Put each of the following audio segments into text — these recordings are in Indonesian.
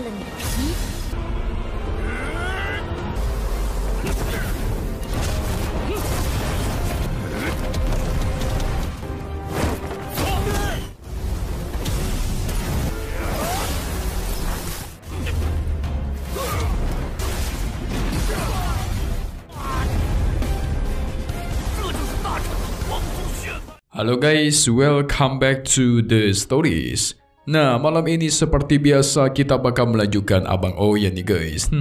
了你的皮。 Halo guys, welcome back to the stories. Nah, malam ini seperti biasa kita bakal melanjutkan Abang Oyen nih guys.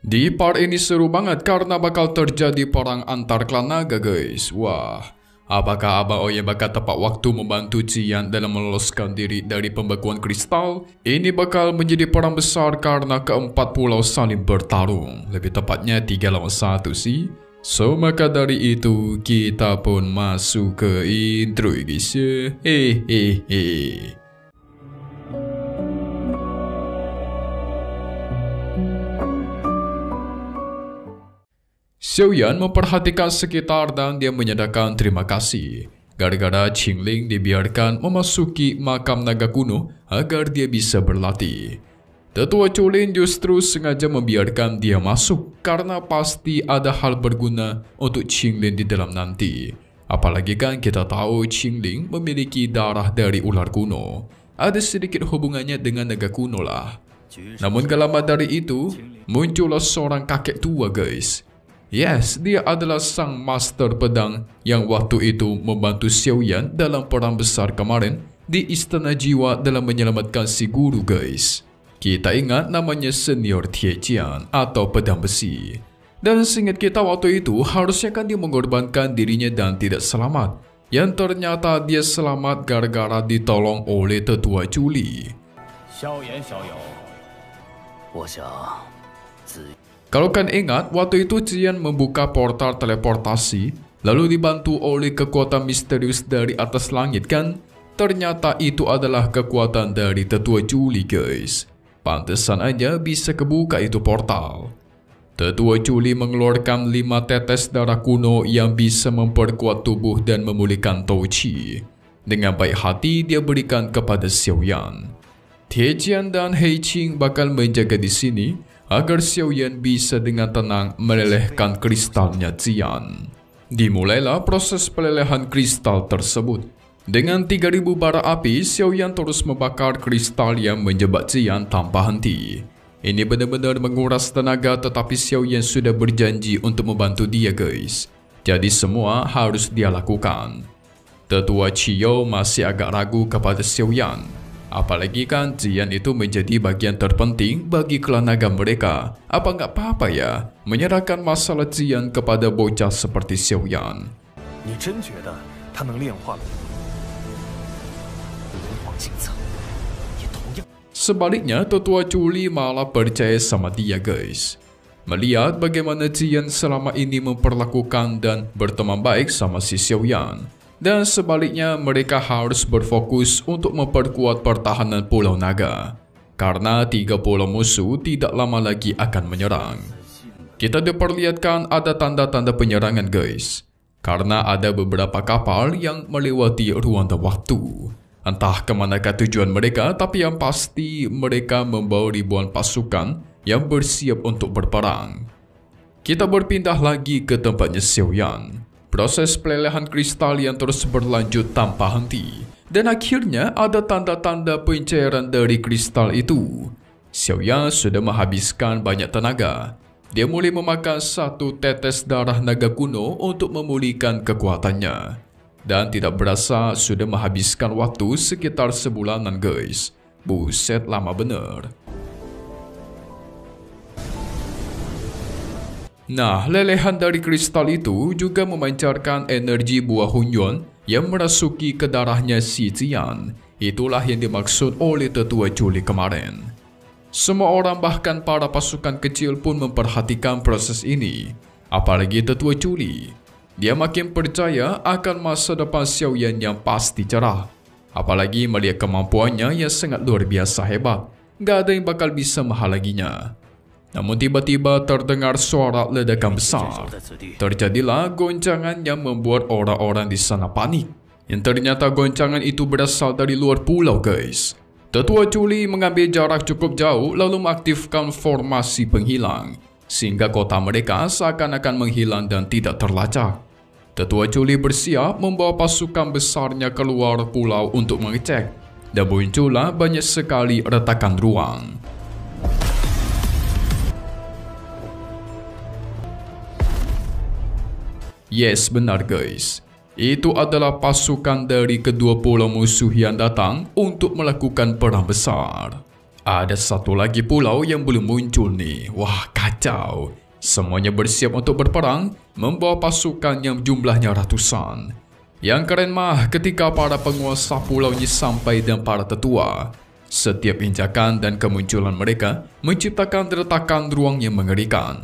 Di part ini seru banget karena bakal terjadi perang antar klan naga guys. Wah, apakah Abang Oyen bakal tepat waktu membantu Jian dalam meloloskan diri dari pembekuan kristal? Ini bakal menjadi perang besar karena keempat pulau saling bertarung. Lebih tepatnya 3 lawan 1 sih. So, maka dari itu kita pun masuk ke intro guys ya. Xiaoyan memperhatikan sekitar dan dia menyatakan terima kasih. Gara-gara Qingling dibiarkan memasuki makam naga kuno agar dia bisa berlatih. Tetua Culin justru sengaja membiarkan dia masuk karena pasti ada hal berguna untuk Qingling di dalam nanti. Apalagi kan kita tahu Qingling memiliki darah dari ular kuno. Ada sedikit hubungannya dengan naga kuno lah. Namun gak lama dari itu, muncullah seorang kakek tua guys. Yes, dia adalah sang master pedang yang waktu itu membantu Xiaoyan dalam perang besar kemarin di Istana Jiwa dalam menyelamatkan si guru guys. Kita ingat namanya Senior Tiejian atau pedang besi. Dan seingat kita waktu itu harusnya kan dia mengorbankan dirinya dan tidak selamat. Yang ternyata dia selamat gara-gara ditolong oleh tetua Juli. Kalau kan ingat waktu itu Jian membuka portal teleportasi lalu dibantu oleh kekuatan misterius dari atas langit kan? Ternyata itu adalah kekuatan dari tetua Juli guys. Pantesan aja bisa kebuka itu portal. Tetua Juli mengeluarkan 5 tetes darah kuno yang bisa memperkuat tubuh dan memulihkan Touqi. Dengan baik hati dia berikan kepada Xiaoyan. Tiejian dan Heiqing bakal menjaga di sini agar Xiaoyan bisa dengan tenang melelehkan kristalnya Jian. Dimulailah proses pelelehan kristal tersebut. Dengan 3000 bara api, Xiaoyan terus membakar kristal yang menjebak Jian tanpa henti. Ini benar-benar menguras tenaga tetapi Xiaoyan sudah berjanji untuk membantu dia guys. Jadi semua harus dia lakukan. Tetua Qiyo masih agak ragu kepada Xiaoyan. Apalagi kan Jian itu menjadi bagian terpenting bagi klan naga mereka. Apa nggak apa-apa ya menyerahkan masalah Jian kepada bocah seperti Xiaoyan? Sebaliknya, tetua Juli malah percaya sama dia guys. Melihat bagaimana Jian selama ini memperlakukan dan berteman baik sama si Xiaoyan. Dan sebaliknya mereka harus berfokus untuk memperkuat pertahanan Pulau Naga. Karena 3 pulau musuh tidak lama lagi akan menyerang. Kita diperlihatkan ada tanda-tanda penyerangan guys. Karena ada beberapa kapal yang melewati ruang dan waktu. Entah kemanakah tujuan mereka, tapi yang pasti mereka membawa ribuan pasukan yang bersiap untuk berperang. Kita berpindah lagi ke tempatnya Xiaoyan. Proses pelelehan kristal yang terus berlanjut tanpa henti. Dan akhirnya ada tanda-tanda pencairan dari kristal itu. Xiaoyan sudah menghabiskan banyak tenaga. Dia mulai memakan 1 tetes darah naga kuno untuk memulihkan kekuatannya. Dan tidak berasa sudah menghabiskan waktu sekitar sebulanan guys. Buset, lama bener. Nah, lelehan dari kristal itu juga memancarkan energi buah Hunyuan yang merasuki ke darahnya si Jian. Itulah yang dimaksud oleh tetua Juli kemarin. Semua orang bahkan para pasukan kecil pun memperhatikan proses ini. Apalagi tetua Juli. Dia makin percaya akan masa depan Xiaoyan yang pasti cerah. Apalagi melihat kemampuannya yang sangat luar biasa hebat. Gak ada yang bakal bisa menghalanginya. Namun tiba-tiba terdengar suara ledakan besar. Terjadilah goncangan yang membuat orang-orang di sana panik. Yang ternyata goncangan itu berasal dari luar pulau guys. Tetua Culi mengambil jarak cukup jauh lalu mengaktifkan formasi penghilang, sehingga kota mereka seakan-akan menghilang dan tidak terlacak. Tetua Culi bersiap membawa pasukan besarnya keluar pulau untuk mengecek, dan muncullah banyak sekali retakan ruang. Yes, benar guys. Itu adalah pasukan dari kedua pulau musuh yang datang untuk melakukan perang besar. Ada satu lagi pulau yang belum muncul nih. Wah, kacau. Semuanya bersiap untuk berperang, membawa pasukan yang jumlahnya ratusan. Yang keren mah ketika para penguasa pulau ini sampai dan para tetua. Setiap injakan dan kemunculan mereka menciptakan retakan ruang yang mengerikan.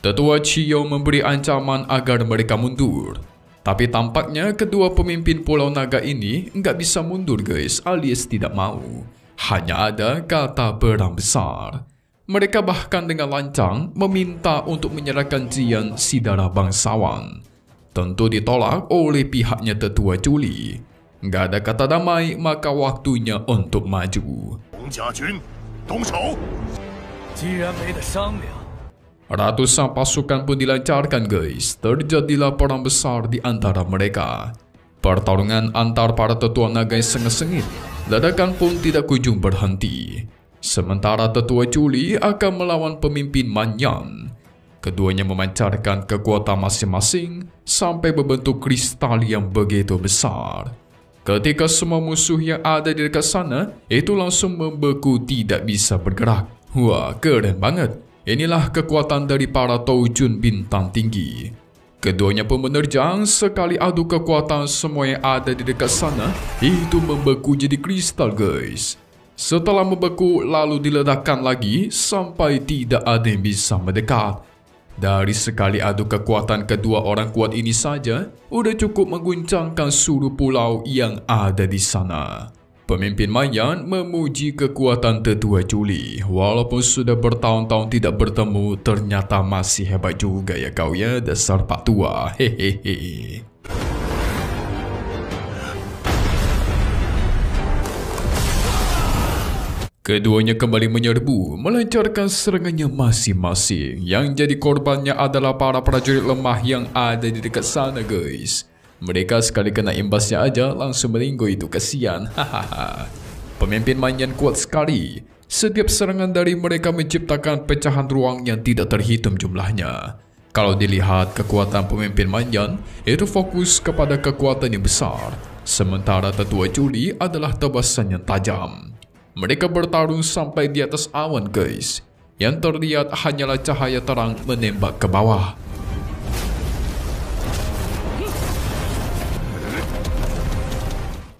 Tetua Cio memberi ancaman agar mereka mundur. Tapi tampaknya kedua pemimpin Pulau Naga ini nggak bisa mundur guys, alias tidak mau. Hanya ada kata perang besar. Mereka bahkan dengan lancang meminta untuk menyerahkan Jian si darah bangsawan. Tentu ditolak oleh pihaknya Tetua Culi. Nggak ada kata damai, maka waktunya untuk maju. Ratusan pasukan pun dilancarkan guys. Terjadilah perang besar di antara mereka. Pertarungan antar para tetua naga yang sangat sengit. Ledakan pun tidak kunjung berhenti. Sementara Tetua Culi akan melawan pemimpin Manyan. Keduanya memancarkan kekuatan masing-masing sampai berbentuk kristal yang begitu besar. Ketika semua musuh yang ada di dekat sana itu langsung membeku tidak bisa bergerak. Wah, keren banget. Inilah kekuatan dari para Toujun bintang tinggi. Keduanya pun menerjang sekali adu kekuatan semua yang ada di dekat sana itu membeku jadi kristal guys. Setelah membeku lalu diledakkan lagi sampai tidak ada yang bisa mendekat. Dari sekali adu kekuatan kedua orang kuat ini saja udah cukup mengguncangkan seluruh pulau yang ada di sana. Pemimpin Mayan memuji kekuatan Tetua Culi. Walaupun sudah bertahun-tahun tidak bertemu, ternyata masih hebat juga ya kau ya, dasar Pak Tua. Hehehe. Keduanya kembali menyerbu, melancarkan serangannya masing-masing. Yang jadi korbannya adalah para prajurit lemah yang ada di dekat sana guys. Mereka sekali kena imbasnya aja langsung meninggal, itu kasihan. Hahaha. Pemimpin Manyan kuat sekali. Setiap serangan dari mereka menciptakan pecahan ruang yang tidak terhitung jumlahnya. Kalau dilihat kekuatan pemimpin Manyan itu fokus kepada kekuatan yang besar. Sementara Tetua Culi adalah tebasan yang tajam. Mereka bertarung sampai di atas awan guys. Yang terlihat hanyalah cahaya terang menembak ke bawah.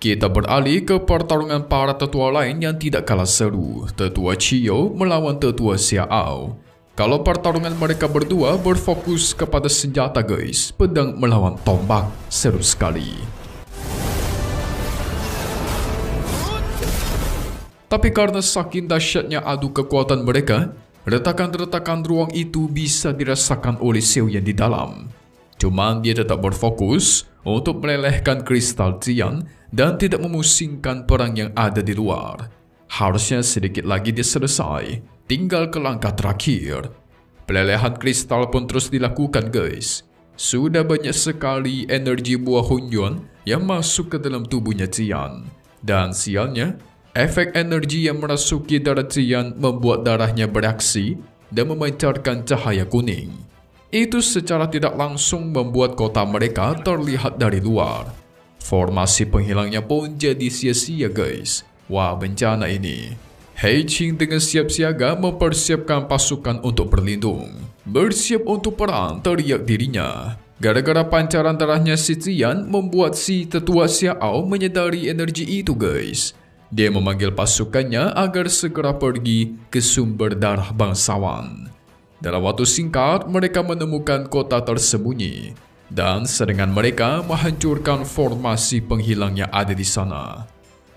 Kita beralih ke pertarungan para tetua lain yang tidak kalah seru. Tetua Cio melawan Tetua Xiao. Kalau pertarungan mereka berdua berfokus kepada senjata guys. Pedang melawan tombak. Seru sekali. Tapi karena saking dahsyatnya adu kekuatan mereka, retakan-retakan ruang itu bisa dirasakan oleh Xiao yang di dalam. Cuman dia tetap berfokus untuk melelehkan kristal Jian dan tidak memusingkan perang yang ada di luar. Harusnya sedikit lagi dia selesai, tinggal ke langkah terakhir. Pelelehan kristal pun terus dilakukan guys. Sudah banyak sekali energi buah Hunyuan yang masuk ke dalam tubuhnya Jian. Dan sialnya, efek energi yang merasuki darah Jian membuat darahnya bereaksi dan memancarkan cahaya kuning. Itu secara tidak langsung membuat kota mereka terlihat dari luar. Formasi penghilangnya pun jadi sia-sia guys. Wah, bencana ini. Hei Qing dengan siap siaga mempersiapkan pasukan untuk berlindung. Bersiap untuk perang, teriak dirinya. Gara-gara pancaran darahnya si Jian membuat si Tetua Xiao menyadari energi itu guys. Dia memanggil pasukannya agar segera pergi ke sumber darah bangsawan. Dalam waktu singkat, mereka menemukan kota tersembunyi. Dan serangan mereka menghancurkan formasi penghilang yang ada di sana.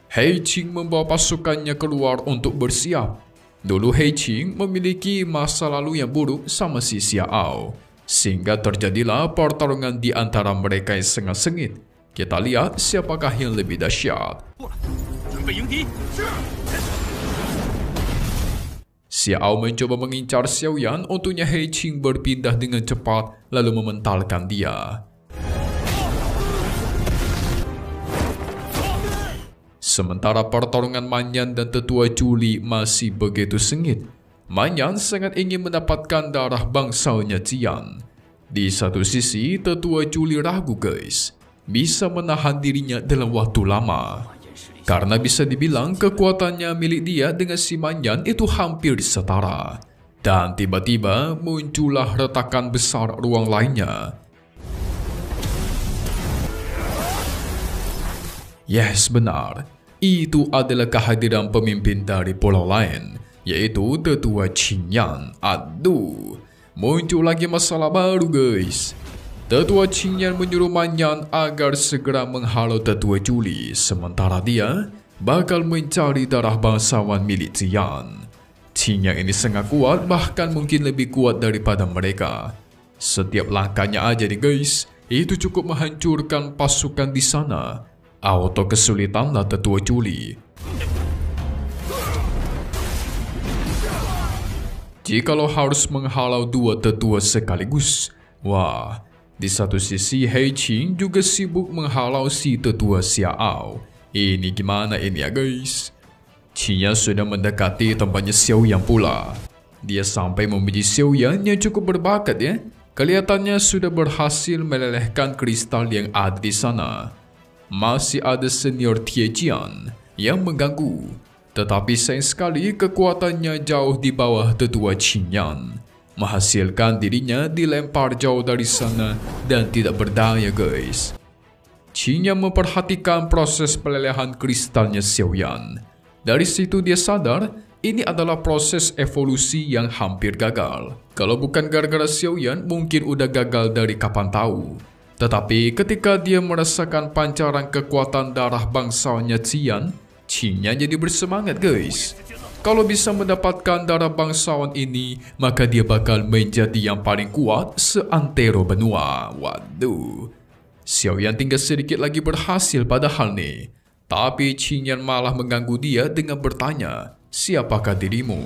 Hei Qing membawa pasukannya keluar untuk bersiap. Dulu Hei Qing memiliki masa lalu yang buruk sama si Xiao. Sehingga terjadilah pertarungan di antara mereka yang sangat sengit. Kita lihat siapakah yang lebih dahsyat. Xiao mencoba mengincar Xiaoyan untungnya He Qing berpindah dengan cepat lalu mementalkan dia. Sementara pertarungan Manyan dan Tetua Juli masih begitu sengit, Manyan sangat ingin mendapatkan darah bangsanya Cian. Di satu sisi, Tetua Juli ragu guys, bisa menahan dirinya dalam waktu lama. Karena bisa dibilang kekuatannya milik dia dengan si Manyan itu hampir setara. Dan tiba-tiba muncullah retakan besar ruang lainnya. Yes, benar. Itu adalah kehadiran pemimpin dari pulau lain, yaitu Tetua Qingyan. Aduh, muncul lagi masalah baru guys. Tetua Qingyan menyuruh Manyan agar segera menghalau Tetua Juli, sementara dia bakal mencari darah bangsawan milik Cian. Qingyan ini sangat kuat, bahkan mungkin lebih kuat daripada mereka. Setiap langkahnya aja nih guys, itu cukup menghancurkan pasukan di sana. Auto kesulitanlah Tetua Juli. Jikalau harus menghalau dua tetua sekaligus, wah, di satu sisi He Qing juga sibuk menghalau si Tetua Xiao. Ini gimana ini ya guys? Qingyan sudah mendekati tempatnya Xiaoyan pula. Dia sampai memuji Xiaoyan yang cukup berbakat ya. Kelihatannya sudah berhasil melelehkan kristal yang ada di sana. Masih ada senior Tiejian yang mengganggu. Tetapi sayang sekali kekuatannya jauh di bawah Tetua Qingyan. Menghasilkan dirinya dilempar jauh dari sana dan tidak berdaya guys. Qingyan memperhatikan proses pelelehan kristalnya Xiaoyan. Dari situ dia sadar ini adalah proses evolusi yang hampir gagal. Kalau bukan gara-gara Xiaoyan mungkin udah gagal dari kapan tahu. Tetapi ketika dia merasakan pancaran kekuatan darah bangsawannya Cian, Qingyan jadi bersemangat guys. Kalau bisa mendapatkan darah bangsawan ini, maka dia bakal menjadi yang paling kuat seantero benua. Waduh. Xiaoyan tinggal sedikit lagi berhasil padahal nih. Tapi Qingyan malah mengganggu dia dengan bertanya, siapakah dirimu?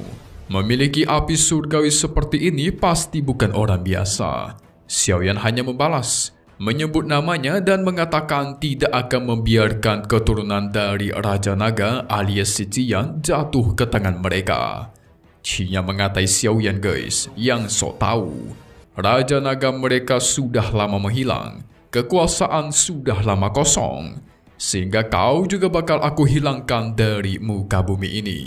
Memiliki api surgawi seperti ini pasti bukan orang biasa. Xiaoyan hanya membalas, menyebut namanya dan mengatakan tidak akan membiarkan keturunan dari Raja Naga alias si Cian jatuh ke tangan mereka. Qingyan mengatai Xiaoyan guys, yang sok tahu. Raja Naga mereka sudah lama menghilang, kekuasaan sudah lama kosong, sehingga kau juga bakal aku hilangkan dari muka bumi ini.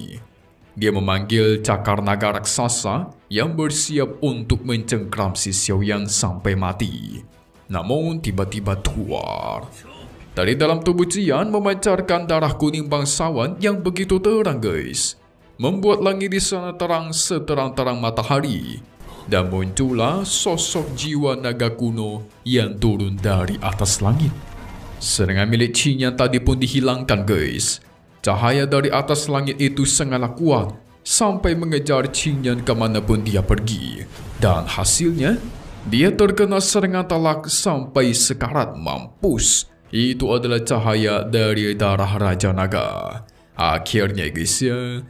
Dia memanggil cakar naga raksasa yang bersiap untuk mencengkram si Xiaoyan sampai mati. Namun tiba-tiba keluar dari dalam tubuh Cian memancarkan darah kuning bangsawan yang begitu terang guys, membuat langit di sana terang seterang-terang matahari, dan muncullah sosok jiwa naga kuno yang turun dari atas langit. Serangan milik Qingyan tadi pun dihilangkan guys. Cahaya dari atas langit itu sangatlah kuat sampai mengejar Qingyan kemanapun dia pergi, dan hasilnya dia terkena serangan talak sampai sekarat mampus. Itu adalah cahaya dari darah Raja Naga. Akhirnya guys ya.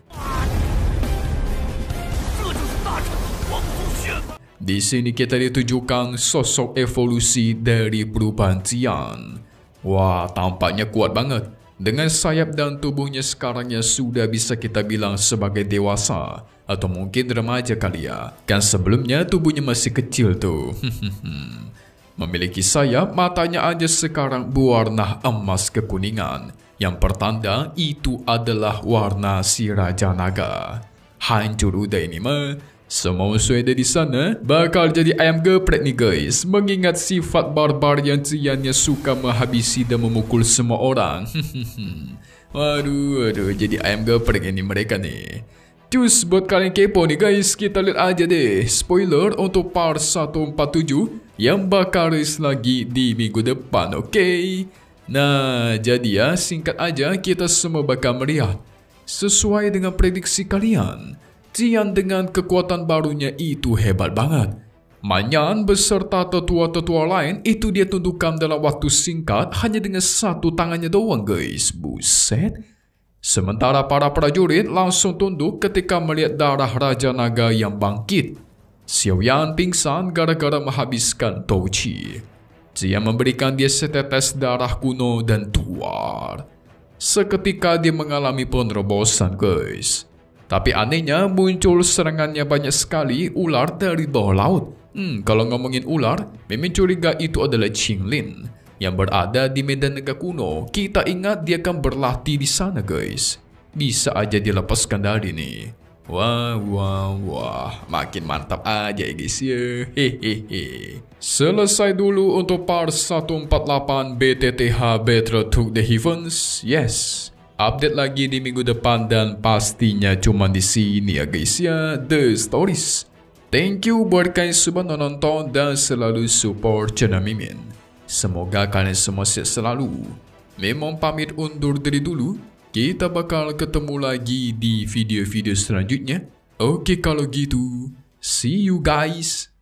Di sini kita ditunjukkan sosok evolusi dari perubahan Cian. Wah, tampaknya kuat banget. Dengan sayap dan tubuhnya sekarangnya sudah bisa kita bilang sebagai dewasa. Atau mungkin remaja kali ya. Kan sebelumnya tubuhnya masih kecil tuh. Memiliki sayap, matanya aja sekarang berwarna emas kekuningan. Yang pertanda itu adalah warna si Raja Naga. Hancur udah ini mah. Semua musuh ada di sana bakal jadi ayam geprek nih guys. Mengingat sifat barbar yang Ciannya suka menghabisi dan memukul semua orang. Waduh, jadi ayam geprek ini mereka nih. Cus, buat kalian kepo nih guys, kita lihat aja deh spoiler untuk part 147 yang bakal rilis lagi di minggu depan, oke? Nah, jadi ya singkat aja kita semua bakal melihat sesuai dengan prediksi kalian. Cian dengan kekuatan barunya itu hebat banget. Manyan beserta tetua-tetua lain itu dia tundukkan dalam waktu singkat hanya dengan satu tangannya doang guys. Buset. Sementara para prajurit langsung tunduk ketika melihat darah Raja Naga yang bangkit. Xiao Yan pingsan gara-gara menghabiskan Touqi. Dia memberikan dia setetes darah kuno dan tuar. Seketika dia mengalami penerobosan, guys. Tapi anehnya muncul serangannya banyak sekali ular dari bawah laut. Kalau ngomongin ular, memang curiga itu adalah Qinglin yang berada di Medan Naga kuno. Kita ingat dia akan berlatih di sana, guys. Bisa aja dilepaskan dari nih. Wah, makin mantap aja ya guys ya. Hehehe. Selesai dulu untuk part 148 BTTH Battle to the Heavens. Yes, update lagi di minggu depan dan pastinya cuma di sini ya guys ya, The Stories. Thank you buat kalian semua nonton dan selalu support channel Mimin. Semoga kalian semua sehat selalu. Memang pamit undur diri dulu. Kita bakal ketemu lagi di video-video selanjutnya. Oke kalau gitu, see you guys.